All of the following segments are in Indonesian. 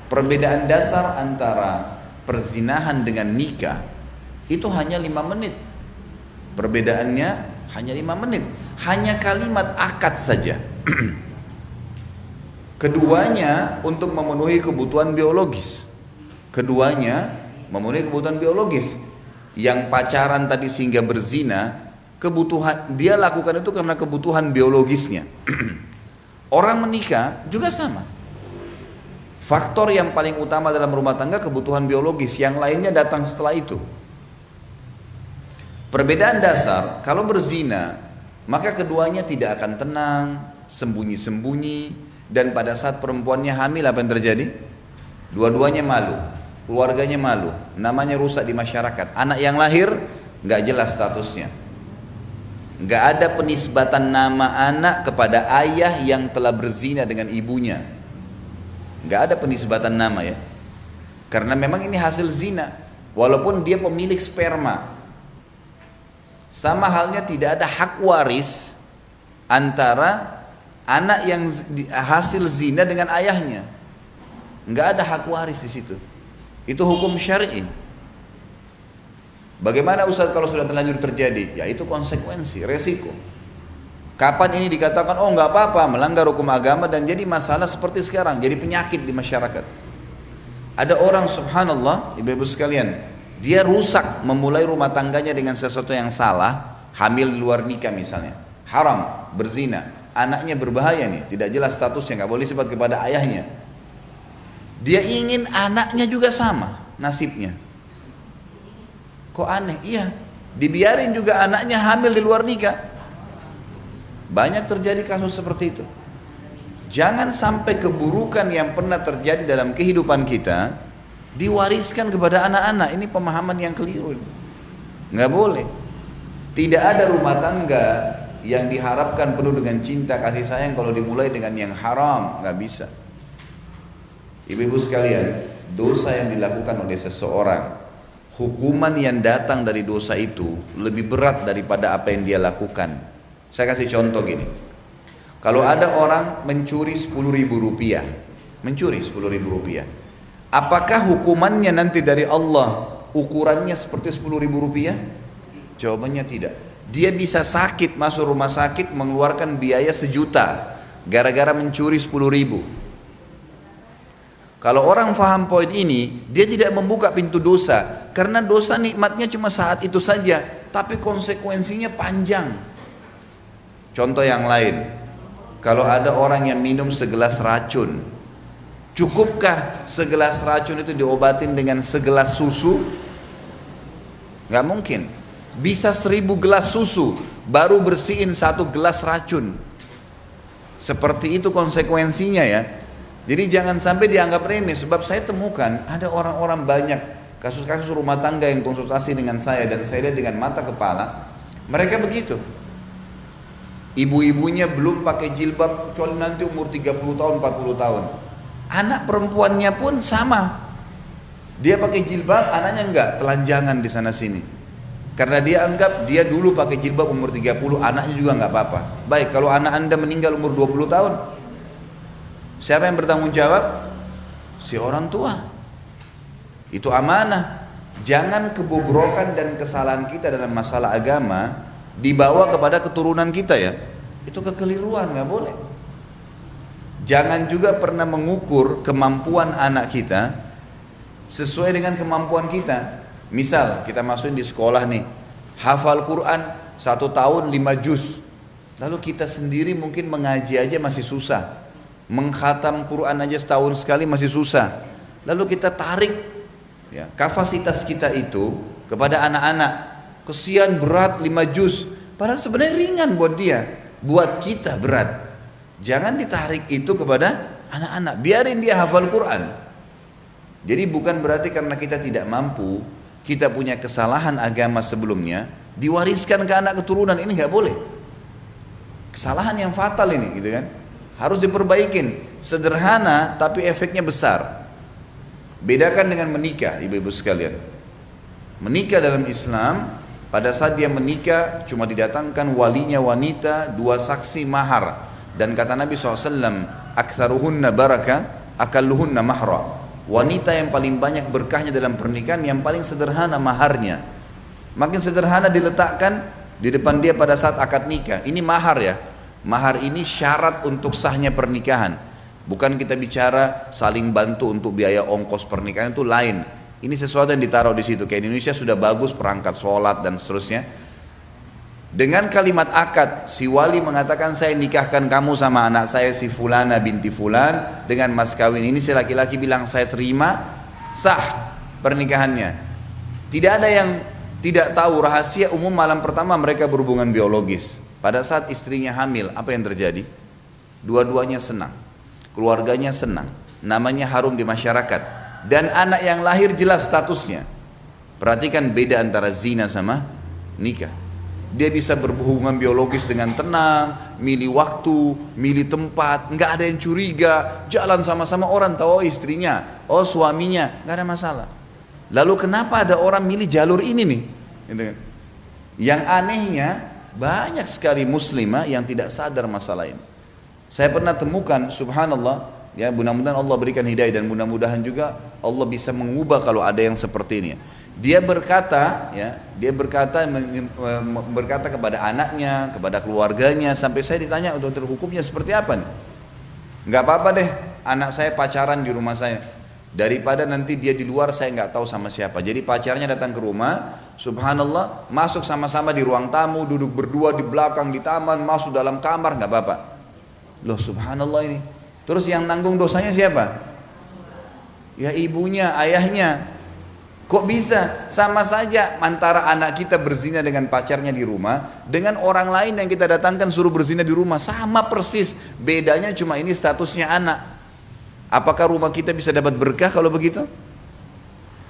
Perbedaan dasar antara perzinahan dengan nikah itu hanya 5 menit. Perbedaannya hanya 5 menit. Hanya kalimat akad saja. Keduanya untuk memenuhi kebutuhan biologis. Keduanya memenuhi kebutuhan biologis. Yang pacaran tadi sehingga berzina, kebutuhan dia lakukan itu karena kebutuhan biologisnya. Orang menikah juga sama. Faktor yang paling utama dalam rumah tangga kebutuhan biologis, yang lainnya datang setelah itu. Perbedaan dasar, kalau berzina, maka keduanya tidak akan tenang, sembunyi-sembunyi, dan pada saat perempuannya hamil apa yang terjadi? Dua-duanya malu, keluarganya malu, namanya rusak di masyarakat. Anak yang lahir nggak jelas statusnya, nggak ada penisbatan nama anak kepada ayah yang telah berzina dengan ibunya. Nggak ada penisbatan nama ya, karena memang ini hasil zina, walaupun dia pemilik sperma. Sama halnya tidak ada hak waris antara anak yang hasil zina dengan ayahnya. Nggak ada hak waris di situ. Itu hukum syar'i. Bagaimana Ustaz kalau sudah terlanjur terjadi? Ya itu konsekuensi, resiko. Kapan ini dikatakan oh nggak apa-apa melanggar hukum agama dan jadi masalah seperti sekarang, jadi penyakit di masyarakat. Ada orang subhanallah, ibu-ibu sekalian, dia rusak memulai rumah tangganya dengan sesuatu yang salah, hamil di luar nikah misalnya, haram, berzina, anaknya berbahaya nih, tidak jelas statusnya, nggak boleh sifat kepada ayahnya. Dia ingin anaknya juga sama nasibnya. Kok aneh? Iya, dibiarin juga anaknya hamil di luar nikah. Banyak terjadi kasus seperti itu. Jangan sampai keburukan yang pernah terjadi dalam kehidupan kita diwariskan kepada anak-anak. Ini pemahaman yang keliru. Nggak boleh. Tidak ada rumah tangga yang diharapkan penuh dengan cinta kasih sayang kalau dimulai dengan yang haram. Nggak bisa. Ibu-ibu sekalian, dosa yang dilakukan oleh seseorang, hukuman yang datang dari dosa itu lebih berat daripada apa yang dia lakukan. Saya kasih contoh gini. Kalau ada orang mencuri 10.000 rupiah, apakah hukumannya nanti dari Allah ukurannya seperti 10.000 rupiah? Jawabannya tidak. Dia bisa sakit, masuk rumah sakit, mengeluarkan biaya 1 juta gara-gara mencuri 10.000. Kalau orang faham poin ini, dia tidak membuka pintu dosa, karena dosa nikmatnya cuma saat itu saja, tapi konsekuensinya panjang. Contoh yang lain, kalau ada orang yang minum segelas racun, cukupkah segelas racun itu diobatin dengan segelas susu? Gak mungkin. Bisa 1000 gelas susu baru bersihin 1 gelas racun. Seperti itu konsekuensinya ya. Jadi jangan sampai dianggap remeh, sebab saya temukan ada orang-orang banyak kasus-kasus rumah tangga yang konsultasi dengan saya dan saya lihat dengan mata kepala, mereka begitu. Ibu-ibunya belum pakai jilbab kecuali nanti umur 30 tahun, 40 tahun. Anak perempuannya pun sama. Dia pakai jilbab, anaknya enggak, telanjangan di sana sini. Karena dia anggap dia dulu pakai jilbab umur 30, anaknya juga enggak apa-apa. Baik, kalau anak Anda meninggal umur 20 tahun, siapa yang bertanggung jawab? Si orang tua. Itu amanah. Jangan kebobrokan dan kesalahan kita dalam masalah agama dibawa kepada keturunan kita ya. Itu kekeliruan, nggak boleh. Jangan juga pernah mengukur kemampuan anak kita sesuai dengan kemampuan kita. Misal kita masukin di sekolah nih, hafal Quran 1 tahun 5 juz, lalu kita sendiri mungkin mengaji aja masih susah, mengkhatam Quran aja setahun sekali masih susah, lalu kita tarik ya, kapasitas kita itu kepada anak-anak. Kesian berat 5 juz, padahal sebenarnya ringan buat dia, buat kita berat. Jangan ditarik itu kepada anak-anak, biarin dia hafal Quran. Jadi bukan berarti karena kita tidak mampu, kita punya kesalahan agama sebelumnya, diwariskan ke anak keturunan, ini nggak boleh. Kesalahan yang fatal ini, gitu kan? Harus diperbaikin. Sederhana tapi efeknya besar. Bedakan dengan menikah, ibu-ibu sekalian. Menikah dalam Islam, pada saat dia menikah cuma didatangkan walinya wanita, 2 saksi mahar, dan kata Nabi SAW, aktsaruhunna baraka akalluhunna mahra. Wanita yang paling banyak berkahnya dalam pernikahan yang paling sederhana maharnya. Makin sederhana diletakkan di depan dia pada saat akad nikah. Ini mahar ya. Mahar ini syarat untuk sahnya pernikahan. Bukan kita bicara saling bantu untuk biaya ongkos pernikahan, itu lain. Ini sesuatu yang ditaruh di situ. Kayak di Indonesia sudah bagus perangkat sholat dan seterusnya. Dengan kalimat akad, si wali mengatakan saya nikahkan kamu sama anak saya si fulana binti fulan dengan mas kawin ini, si laki-laki bilang saya terima, sah pernikahannya. Tidak ada yang tidak tahu rahasia umum malam pertama mereka berhubungan biologis. Pada saat istrinya hamil, apa yang terjadi? Dua-duanya senang, keluarganya senang, namanya harum di masyarakat, dan anak yang lahir jelas statusnya. Perhatikan beda antara zina sama nikah. Dia bisa berhubungan biologis dengan tenang, milih waktu, milih tempat, nggak ada yang curiga, jalan sama-sama, orang tahu oh istrinya, oh suaminya, nggak ada masalah. Lalu kenapa ada orang milih jalur ini nih? Gitu kan? Yang anehnya banyak sekali muslimah yang tidak sadar masalah ini. Saya pernah temukan, subhanallah, ya mudah-mudahan Allah berikan hidayah dan mudah-mudahan juga Allah bisa mengubah kalau ada yang seperti ini. Dia berkata, ya, berkata kepada anaknya, kepada keluarganya, sampai saya ditanya untuk hukumnya seperti apa nih? Nggak apa-apa deh, anak saya pacaran di rumah saya. Daripada nanti dia di luar saya nggak tahu sama siapa. Jadi pacarnya datang ke rumah, subhanallah, masuk sama-sama di ruang tamu, duduk berdua di belakang di taman, masuk dalam kamar, nggak apa-apa. Loh subhanallah ini. Terus yang tanggung dosanya siapa? Ya ibunya, ayahnya. Kok bisa? Sama saja antara anak kita berzina dengan pacarnya di rumah dengan orang lain yang kita datangkan suruh berzina di rumah, sama persis. Bedanya cuma ini statusnya anak. Apakah rumah kita bisa dapat berkah kalau begitu?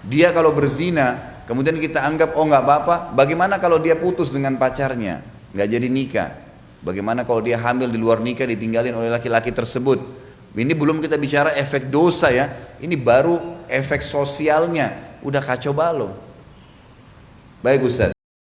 Dia kalau berzina kemudian kita anggap oh nggak apa-apa. Bagaimana kalau dia putus dengan pacarnya, nggak jadi nikah? Bagaimana kalau dia hamil di luar nikah ditinggalin oleh laki-laki tersebut? Ini belum kita bicara efek dosa ya. Ini baru efek sosialnya. Udah kacau balau. Baik Ustaz.